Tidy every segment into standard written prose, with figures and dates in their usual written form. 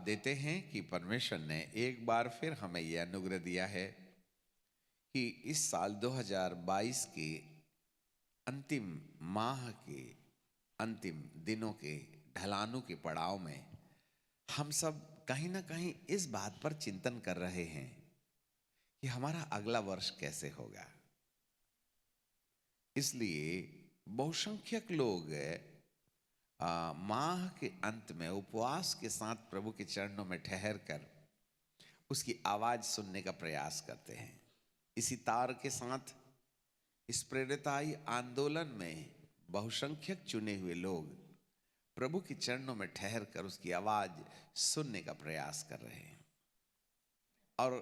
देते हैं कि परमेश्वर ने एक बार फिर हमें यह अनुग्रह दिया है कि इस साल 2022 के अंतिम माह के अंतिम दिनों के ढलानों के पड़ाव में हम सब कहीं ना कहीं इस बात पर चिंतन कर रहे हैं कि हमारा अगला वर्ष कैसे होगा। इसलिए बहुसंख्यक लोग माह के अंत में उपवास के साथ प्रभु के चरणों में ठहर कर उसकी आवाज सुनने का प्रयास करते हैं। इसी तार के साथ इस प्रेरिताई आंदोलन में बहुसंख्यक चुने हुए लोग प्रभु के चरणों में ठहर कर उसकी आवाज सुनने का प्रयास कर रहे हैं और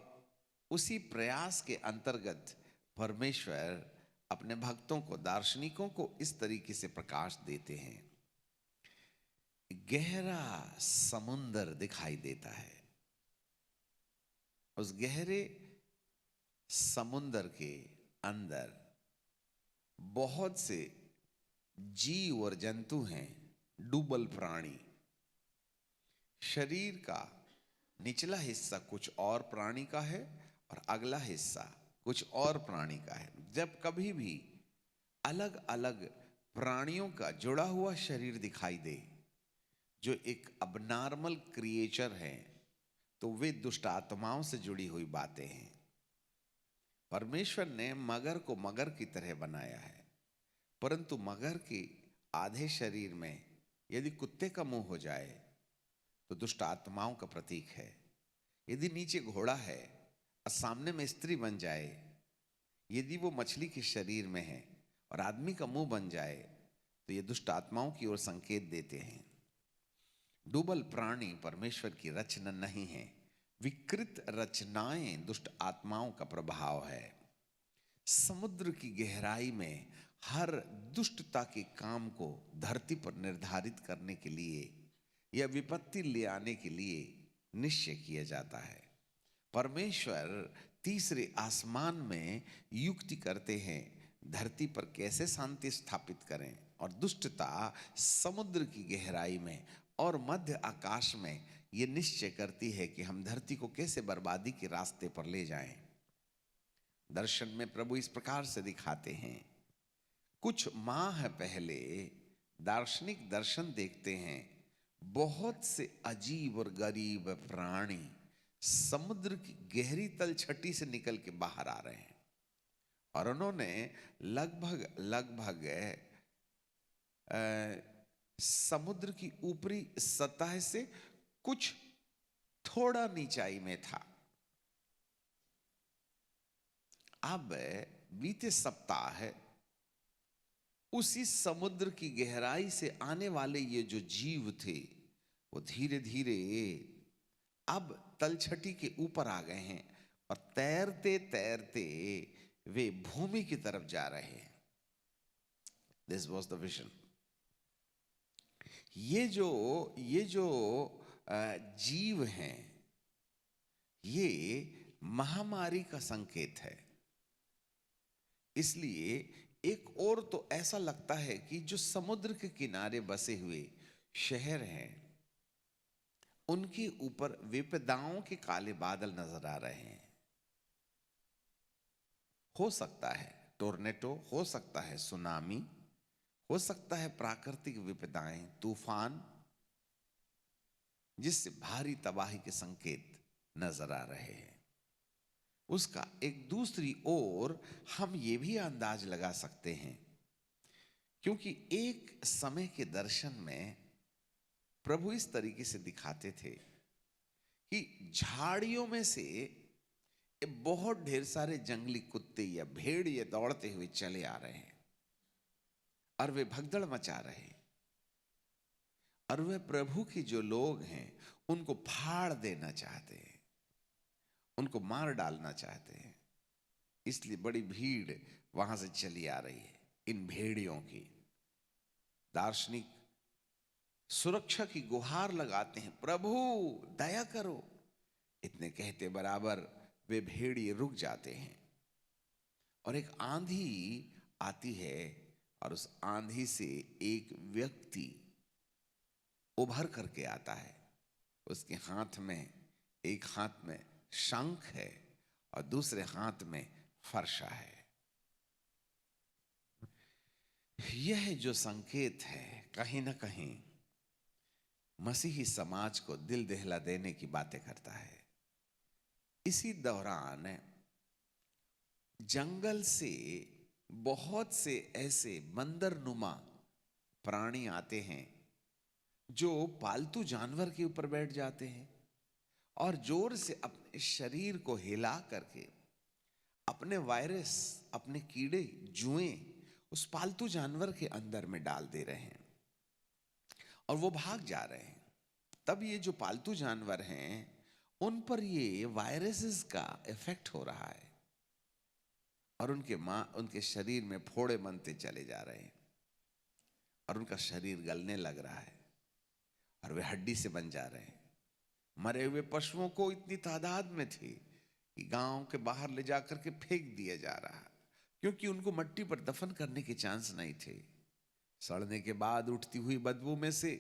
उसी प्रयास के अंतर्गत परमेश्वर अपने भक्तों को, दार्शनिकों को इस तरीके से प्रकाश देते हैं। गहरा समुंदर दिखाई देता है। उस गहरे समुंदर के अंदर बहुत से जीव और जंतु हैं, डुबल प्राणी। शरीर का निचला हिस्सा कुछ और प्राणी का है और अगला हिस्सा कुछ और प्राणी का है। जब कभी भी अलग अलग प्राणियों का जुड़ा हुआ शरीर दिखाई दे जो एक अबनॉर्मल क्रिएचर है, तो वे दुष्ट आत्माओं से जुड़ी हुई बातें हैं। परमेश्वर ने मगर को मगर की तरह बनाया है, परंतु मगर के आधे शरीर में यदि कुत्ते का मुंह हो जाए तो दुष्ट आत्माओं का प्रतीक है। यदि नीचे घोड़ा है और सामने में स्त्री बन जाए, यदि वो मछली के शरीर में है और आदमी का मुंह बन जाए, तो ये दुष्ट आत्माओं की ओर संकेत देते हैं। डुबल प्राणी परमेश्वर की रचना नहीं है, विकृत रचनाएं दुष्ट आत्माओं का प्रभाव है। समुद्र की गहराई में हर दुष्टता के काम को धरती पर निर्धारित करने के लिए या विपत्ति ले आने के लिए निश्चय किया जाता है। परमेश्वर तीसरे आसमान में युक्ति करते हैं धरती पर कैसे शांति स्थापित करें, और दुष्टता समुद्र की गहराई में और मध्य आकाश में ये निश्चय करती है कि हम धरती को कैसे बर्बादी के रास्ते पर ले जाएं। दर्शन में प्रभु इस प्रकार से दिखाते हैं। कुछ माह पहले दार्शनिक दर्शन देखते हैं, बहुत से अजीब और गरीब प्राणी समुद्र की गहरी तलछटी से निकल के बाहर आ रहे हैं और उन्होंने लगभग समुद्र की ऊपरी सतह से कुछ थोड़ा नीचाई में था। अब बीते सप्ताह उसी समुद्र की गहराई से आने वाले ये जो जीव थे वो धीरे धीरे अब तलछटी के ऊपर आ गए हैं और तैरते तैरते वे भूमि की तरफ जा रहे हैं। This was the vision. ये जो जीव हैं, ये महामारी का संकेत है। इसलिए एक और तो ऐसा लगता है कि जो समुद्र के किनारे बसे हुए शहर हैं, उनके ऊपर विपदाओं के काले बादल नजर आ रहे हैं। हो सकता है टोर्नेडो, हो सकता है सुनामी, हो सकता है प्राकृतिक विपदाएं, तूफान, जिससे भारी तबाही के संकेत नजर आ रहे हैं। उसका एक दूसरी ओर हम ये भी अंदाज लगा सकते हैं, क्योंकि एक समय के दर्शन में प्रभु इस तरीके से दिखाते थे कि झाड़ियों में से बहुत ढेर सारे जंगली कुत्ते या भेड़ ये दौड़ते हुए चले आ रहे हैं और वे भगदड़ मचा रहे हैं, और वे प्रभु के जो लोग हैं उनको फाड़ देना चाहते हैं, उनको मार डालना चाहते हैं। इसलिए बड़ी भीड़ वहां से चली आ रही है इन भेड़ियों की। दार्शनिक सुरक्षा की गुहार लगाते हैं, प्रभु दया करो। इतने कहते बराबर वे भेड़िए रुक जाते हैं और एक आंधी आती है और उस आंधी से एक व्यक्ति उभर करके आता है उसके हाथ में, एक हाथ में शंख है और दूसरे हाथ में फरसा है। यह जो संकेत है कहीं ना कहीं मसीही समाज को दिल दहला देने की बातें करता है। इसी दौरान जंगल से बहुत से ऐसे बंदरनुमा प्राणी आते हैं जो पालतू जानवर के ऊपर बैठ जाते हैं और जोर से अपने शरीर को हिला करके अपने वायरस, अपने कीड़े, जुएं उस पालतू जानवर के अंदर में डाल दे रहे हैं और वो भाग जा रहे हैं। तब ये जो पालतू जानवर हैं उन पर ये वायरसेस का इफेक्ट हो रहा है और उनके शरीर में फोड़े बनते चले जा रहे हैं और उनका शरीर गलने लग रहा है और वे हड्डी से बन जा रहे हैं। मरे हुए पशुओं को इतनी तादाद में थी कि गांव के बाहर ले जाकर के फेंक दिया जा रहा, क्योंकि उनको मट्टी पर दफन करने के चांस नहीं थे। सड़ने के बाद उठती हुई बदबू में से,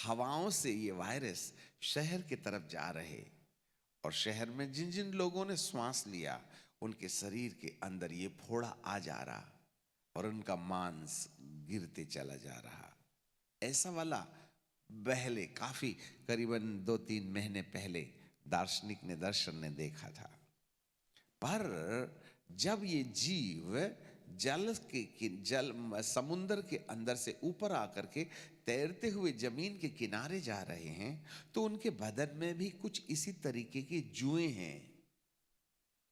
हवाओं से ये वायरस शहर की तरफ जा रहे और शहर में जिन जिन लोगों ने श्वास लिया उनके शरीर के अंदर ये फोड़ा आ जा रहा और उनका मांस गिरते चला जा रहा। ऐसा वाला पहले काफी करीबन 2-3 महीने पहले दार्शनिक ने, दर्शन ने देखा था। पर जब ये जीव जल समुद्र के अंदर से ऊपर आकर के तैरते हुए जमीन के किनारे जा रहे हैं तो उनके बदन में भी कुछ इसी तरीके के जुएं हैं,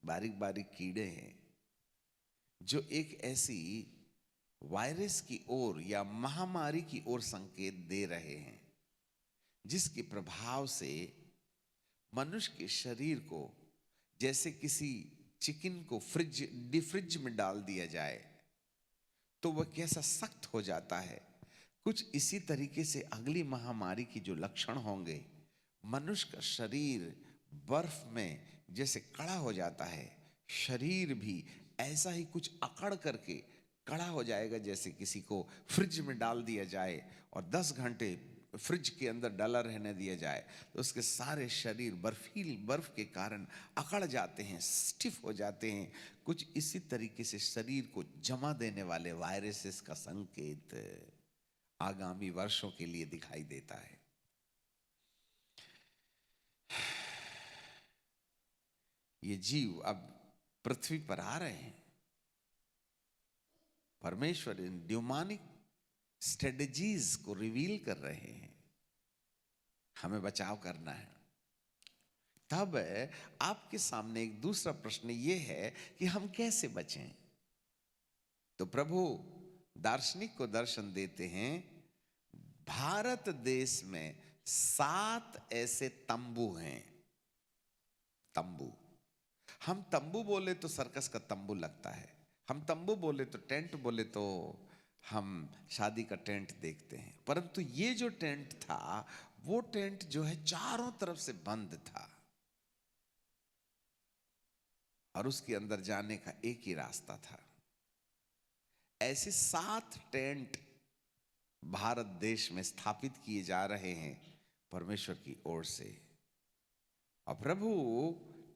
बारीक बारीक कीड़े हैं जो एक ऐसी वायरस की ओर या महामारी की ओर संकेत दे रहे हैं जिसके प्रभाव से मनुष्य के शरीर को जैसे किसी चिकन को डिफ्रिज में डाल दिया जाए तो वह कैसा सख्त हो जाता है। कुछ इसी तरीके से अगली महामारी की जो लक्षण होंगे, मनुष्य का शरीर बर्फ में जैसे कड़ा हो जाता है, शरीर भी ऐसा ही कुछ अकड़ करके कड़ा हो जाएगा जैसे किसी को फ्रिज में डाल दिया जाए और 10 घंटे फ्रिज के अंदर डाला रहने दिया जाए तो उसके सारे शरीर बर्फ के कारण अकड़ जाते हैं, स्टिफ हो जाते हैं। कुछ इसी तरीके से शरीर को जमा देने वाले वायरसेस का संकेत आगामी वर्षों के लिए दिखाई देता है। ये जीव अब पृथ्वी पर आ रहे हैं। परमेश्वर इन ड्यूमानिक स्ट्रेटजीज को रिवील कर रहे हैं, हमें बचाव करना है। तब आपके सामने एक दूसरा प्रश्न ये है कि हम कैसे बचें। तो प्रभु दार्शनिक को दर्शन देते हैं, भारत देश में 7 ऐसे तंबू हैं। तंबू, हम तंबू बोले तो सर्कस का तंबू लगता है, हम तंबू बोले तो, टेंट बोले तो हम शादी का टेंट देखते हैं, परंतु ये जो टेंट था वो टेंट जो है चारों तरफ से बंद था और उसके अंदर जाने का एक ही रास्ता था। ऐसे 7 टेंट भारत देश में स्थापित किए जा रहे हैं परमेश्वर की ओर से और प्रभु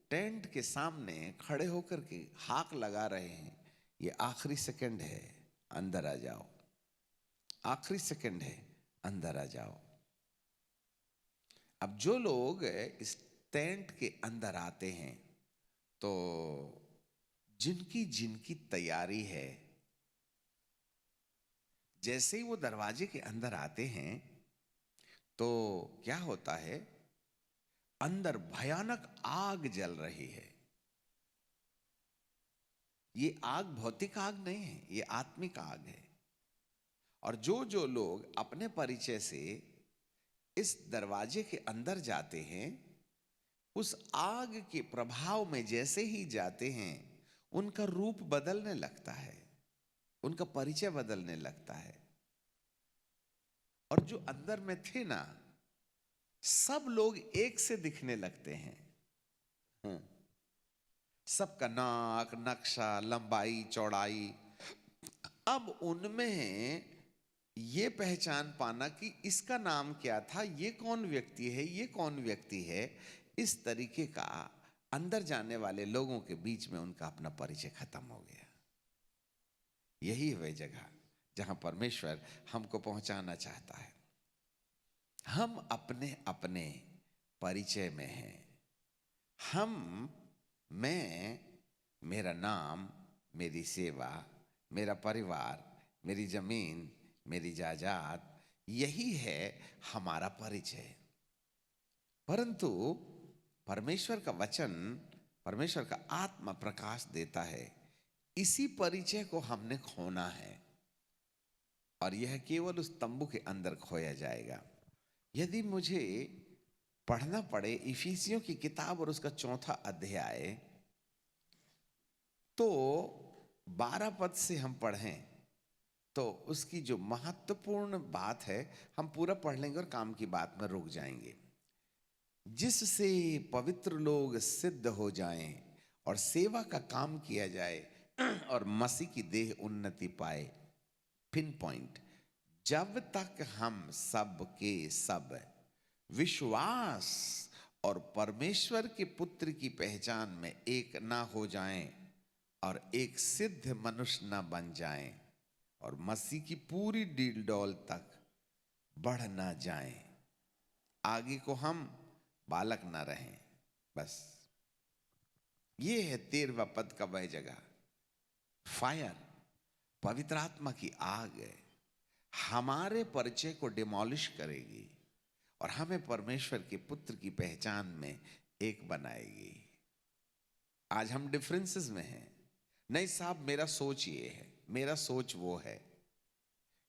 टेंट के सामने खड़े होकर के हाक लगा रहे हैं, ये आखिरी सेकंड है, अंदर आ जाओ, आखिरी सेकंड है, अंदर आ जाओ। अब जो लोग इस टेंट के अंदर आते हैं तो जिनकी जिनकी तैयारी है, जैसे ही वो दरवाजे के अंदर आते हैं तो क्या होता है, अंदर भयानक आग जल रही है। ये आग भौतिक आग नहीं है, ये आत्मिक आग है। और जो जो लोग अपने परिचय से इस दरवाजे के अंदर जाते हैं, उस आग के प्रभाव में जैसे ही जाते हैं उनका रूप बदलने लगता है, उनका परिचय बदलने लगता है। और जो अंदर में थे ना, सब लोग एक से दिखने लगते हैं। सबका नाक, नक्शा, लंबाई, चौड़ाई, अब उनमें ये पहचान पाना कि इसका नाम क्या था, ये कौन व्यक्ति है, ये कौन व्यक्ति है, इस तरीके का अंदर जाने वाले लोगों के बीच में उनका अपना परिचय खत्म हो गया। यही है वह जगह जहां परमेश्वर हमको पहुंचाना चाहता है। हम अपने अपने परिचय में हैं। मैं, मेरा नाम, मेरी सेवा, मेरा परिवार, मेरी जमीन, मेरी जायदाद, यही है हमारा परिचय। परंतु परमेश्वर का वचन, परमेश्वर का आत्मा प्रकाश देता है, इसी परिचय को हमने खोना है और यह केवल उस तंबू के अंदर खोया जाएगा। यदि मुझे पढ़ना पड़े इफिसियों की किताब और उसका 4वां अध्याय, तो 12 पद से हम पढ़ें तो उसकी जो महत्वपूर्ण बात है हम पूरा पढ़ लेंगे और काम की बात में रुक जाएंगे। जिससे पवित्र लोग सिद्ध हो जाएं और सेवा का काम किया जाए और मसीह की देह उन्नति पाए। पिन पॉइंट, जब तक हम सब के सब विश्वास और परमेश्वर के पुत्र की पहचान में एक ना हो जाएं और एक सिद्ध मनुष्य ना बन जाएं और मसीह की पूरी डील डॉल तक बढ़ ना जाएं, आगे को हम बालक ना रहें। बस ये है 13वां पद का वह जगह। फायर, पवित्र आत्मा की आग है, हमारे परिचय को डिमोलिश करेगी और हमें परमेश्वर के पुत्र की पहचान में एक बनाएगी। आज हम डिफरेंसेस में हैं। नहीं साहब, मेरा सोच ये है, मेरा सोच वो है।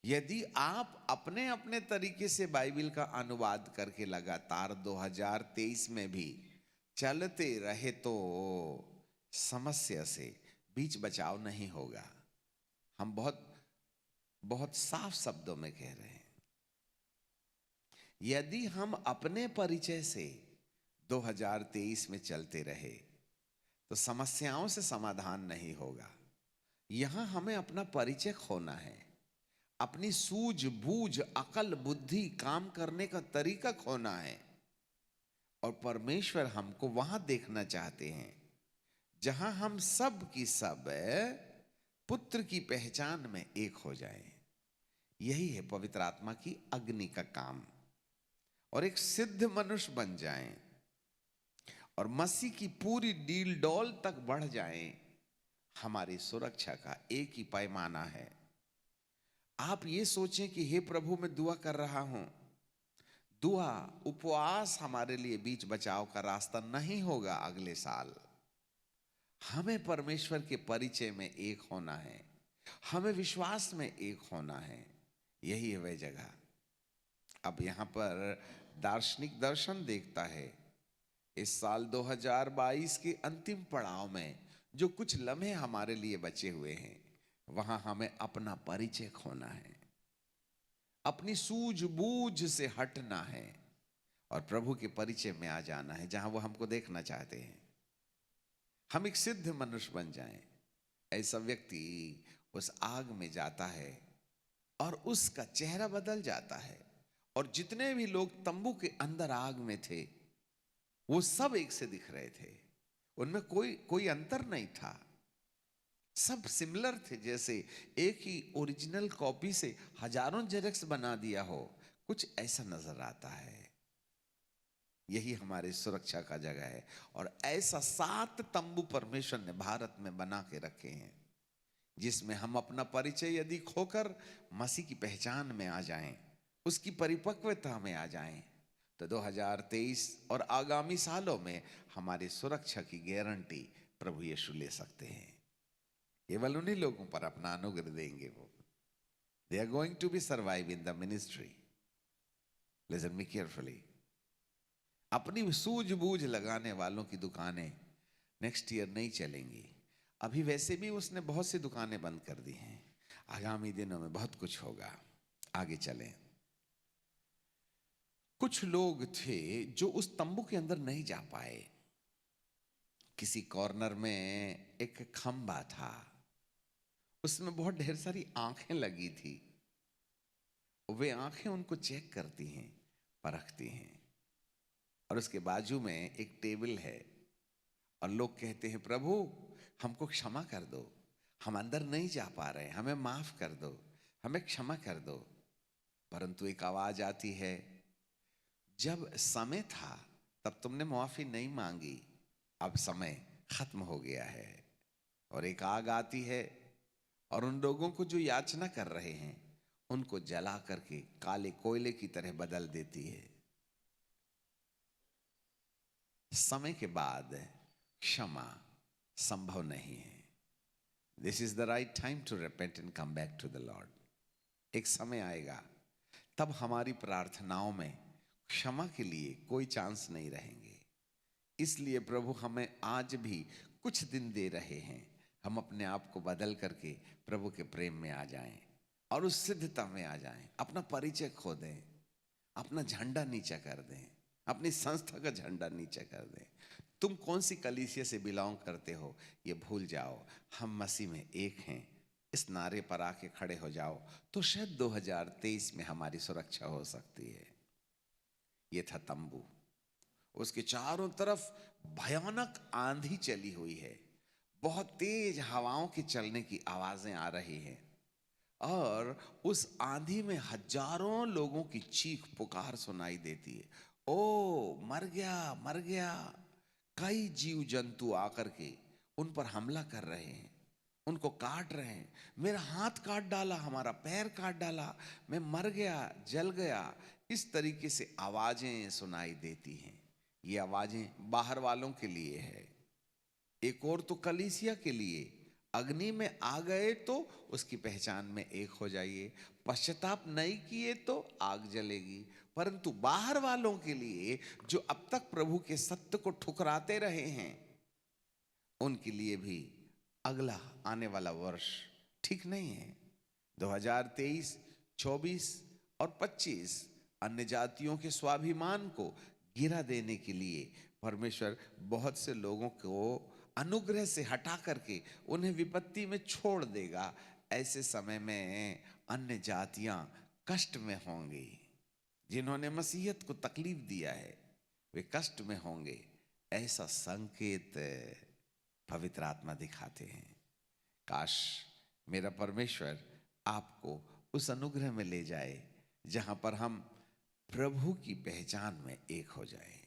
यदि आप अपने अपने तरीके से बाइबल का अनुवाद करके लगातार 2023 में भी चलते रहे तो समस्या से बीच बचाव नहीं होगा। हम बहुत बहुत साफ शब्दों में कह रहे हैं, यदि हम अपने परिचय से 2023 में चलते रहे तो समस्याओं से समाधान नहीं होगा। यहां हमें अपना परिचय खोना है, अपनी सूझबूझ, अकल, बुद्धि, काम करने का तरीका खोना है और परमेश्वर हमको वहां देखना चाहते हैं जहां हम सब की सब पुत्र की पहचान में एक हो जाएं। यही है पवित्र आत्मा की अग्नि का काम, और एक सिद्ध मनुष्य बन जाएं और मसीह की पूरी डील डॉल तक बढ़ जाएं। हमारी सुरक्षा का एक ही पैमाना है। आप ये सोचें कि हे प्रभु मैं दुआ कर रहा हूं, दुआ उपवास हमारे लिए बीच बचाव का रास्ता नहीं होगा। अगले साल हमें परमेश्वर के परिचय में एक होना है, हमें विश्वास में एक होना है। यही है वह जगह। अब यहां पर दार्शनिक दर्शन देखता है, इस साल 2022 के अंतिम पड़ाव में जो कुछ लम्हे हमारे लिए बचे हुए हैं, वहां हमें अपना परिचय खोना है, अपनी सूझबूझ से हटना है और प्रभु के परिचय में आ जाना है जहां वो हमको देखना चाहते हैं। हम एक सिद्ध मनुष्य बन जाएं। ऐसा व्यक्ति उस आग में जाता है और उसका चेहरा बदल जाता है, और जितने भी लोग तंबू के अंदर आग में थे वो सब एक से दिख रहे थे। उनमें कोई अंतर नहीं था, सब सिमिलर थे। जैसे एक ही ओरिजिनल कॉपी से हजारों जेरॉक्स बना दिया हो, कुछ ऐसा नजर आता है। यही हमारी सुरक्षा का जगह है। और ऐसा 7 तंबू परमेश्वर ने भारत में बना के रखे हैं जिसमें हम अपना परिचय यदि खोकर मसीह की पहचान में आ जाएं, उसकी परिपक्वता में आ जाएं, तो 2023 और आगामी सालों में हमारी सुरक्षा की गारंटी प्रभु यीशु ले सकते हैं। केवल उन्हीं लोगों पर अपना अनुग्रह देंगे वो। They are going to be survive in the ministry. Listen me carefully. अपनी सूझबूझ लगाने वालों की दुकानें नेक्स्ट ईयर नहीं चलेंगी। अभी वैसे भी उसने बहुत सी दुकानें बंद कर दी हैं। आगामी दिनों में बहुत कुछ होगा। आगे चलें। कुछ लोग थे जो उस तंबू के अंदर नहीं जा पाए। किसी कॉर्नर में एक खंबा था, उसमें बहुत ढेर सारी आंखें लगी थी। वे आंखें उनको चेक करती हैं, परखती हैं। और उसके बाजू में एक टेबल है और लोग कहते हैं, प्रभु हमको क्षमा कर दो, हम अंदर नहीं जा पा रहे, हमें माफ कर दो, हमें क्षमा कर दो। परंतु एक आवाज आती है, जब समय था तब तुमने माफी नहीं मांगी, अब समय खत्म हो गया है। और एक आग आती है और उन लोगों को जो याचना कर रहे हैं उनको जला करके काले कोयले की तरह बदल देती है। समय के बाद क्षमा संभव नहीं है। This is the right time to repent and come back to the Lord. एक समय आएगा तब हमारी प्रार्थनाओं में क्षमा के लिए कोई चांस नहीं रहेंगे। इसलिए प्रभु हमें आज भी कुछ दिन दे रहे हैं, हम अपने आप को बदल करके प्रभु के प्रेम में आ जाएं और उस सिद्धता में आ जाएं। अपना परिचय खो दें, अपना झंडा नीचा कर दें, अपनी संस्था का झंडा नीचा कर दें। तुम कौन सी कलीसिया से बिलोंग करते हो ये भूल जाओ, हम मसीह में एक हैं, इस नारे पर आके खड़े हो जाओ तो शायद 2023 में हमारी सुरक्षा हो सकती है। ये था तंबू, उसके चारों तरफ भयानक आंधी चली हुई है, बहुत तेज हवाओं के चलने की आवाजें आ रही हैं और उस आंधी में हजारों लोगों की चीख पुकार सुनाई देती है, ओ मर गया मर गया। कई जीव जंतु आकर के उन पर हमला कर रहे हैं, उनको काट रहे हैं, मेरा हाथ काट डाला, हमारा पैर काट डाला, मैं मर गया, जल गया। इस तरीके से आवाजें सुनाई देती हैं। ये आवाजें बाहर वालों के लिए है, एक और तो कलीसिया के लिए। अग्नि में आ गए तो उसकी पहचान में एक हो जाइए, पश्चाताप नहीं किए तो आग जलेगी। परंतु बाहर वालों के लिए जो अब तक प्रभु के सत्य को ठुकराते रहे हैं, उनके लिए भी अगला आने वाला वर्ष ठीक नहीं है। 2023, 24 और 25 अन्य जातियों के स्वाभिमान को गिरा देने के लिए परमेश्वर बहुत से लोगों को अनुग्रह से हटा करके उन्हें विपत्ति में छोड़ देगा। ऐसे समय में अन्य जातियां कष्ट में होंगी, जिन्होंने मसीहत को तकलीफ दिया है वे कष्ट में होंगे। ऐसा संकेत पवित्र आत्मा दिखाते हैं। काश मेरा परमेश्वर आपको उस अनुग्रह में ले जाए जहां पर हम प्रभु की पहचान में एक हो जाए।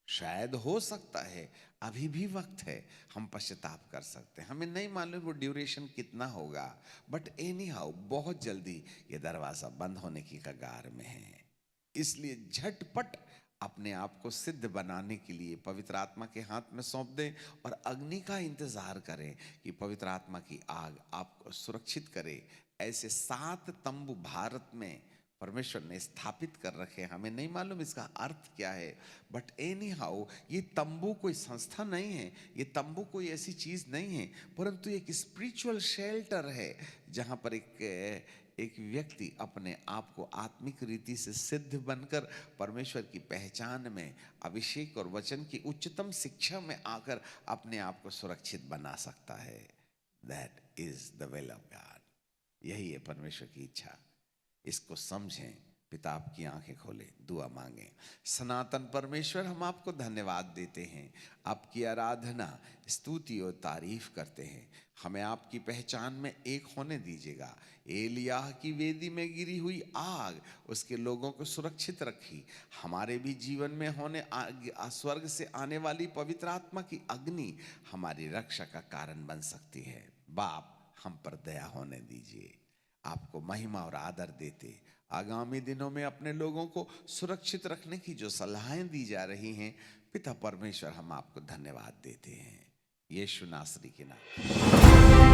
शायद हो सकता है अभी भी वक्त है, हम पश्चाताप कर सकते हैं। हमें नहीं मालूम वो ड्यूरेशन कितना होगा, बट एनी हाउ बहुत जल्दी ये दरवाजा बंद होने की कगार में है। इसलिए झटपट अपने आप को सिद्ध बनाने के लिए पवित्र आत्मा के हाथ में सौंप दें और अग्नि का इंतजार करें कि पवित्र आत्मा की आग आपको सुरक्षित करे। ऐसे 7 तंबू भारत में परमेश्वर ने स्थापित कर रखे। हमें नहीं मालूम इसका अर्थ क्या है, बट एनी हाउ ये तंबू कोई संस्था नहीं है, ये तंबू कोई ऐसी चीज नहीं है, परंतु एक स्पिरिचुअल शेल्टर है जहां पर एक व्यक्ति अपने आप को आत्मिक रीति से सिद्ध बनकर परमेश्वर की पहचान में, अभिषेक और वचन की उच्चतम शिक्षा में आकर अपने आप को सुरक्षित बना सकता है। That is the will of God. यही है परमेश्वर की इच्छा। इसको समझें, पिता आपकी आंखें खोलें, दुआ मांगें। सनातन परमेश्वर, हम आपको धन्यवाद देते हैं, आपकी आराधना, स्तुति और तारीफ करते हैं। हमें आपकी पहचान में एक होने दीजिएगा। एलियाह की वेदी में गिरी हुई आग उसके लोगों को सुरक्षित रखी। हमारे भी जीवन में होने स्वर्ग से आने वाली पवित्र आत्मा की अग्नि हमारी रक्षा का कारण बन सकती है। बाप, हम पर दया होने दीजिए। आपको महिमा और आदर देते आगामी दिनों में अपने लोगों को सुरक्षित रखने की जो सलाहें दी जा रही हैं, पिता परमेश्वर हम आपको धन्यवाद देते हैं, यीशु नासरी के नाम।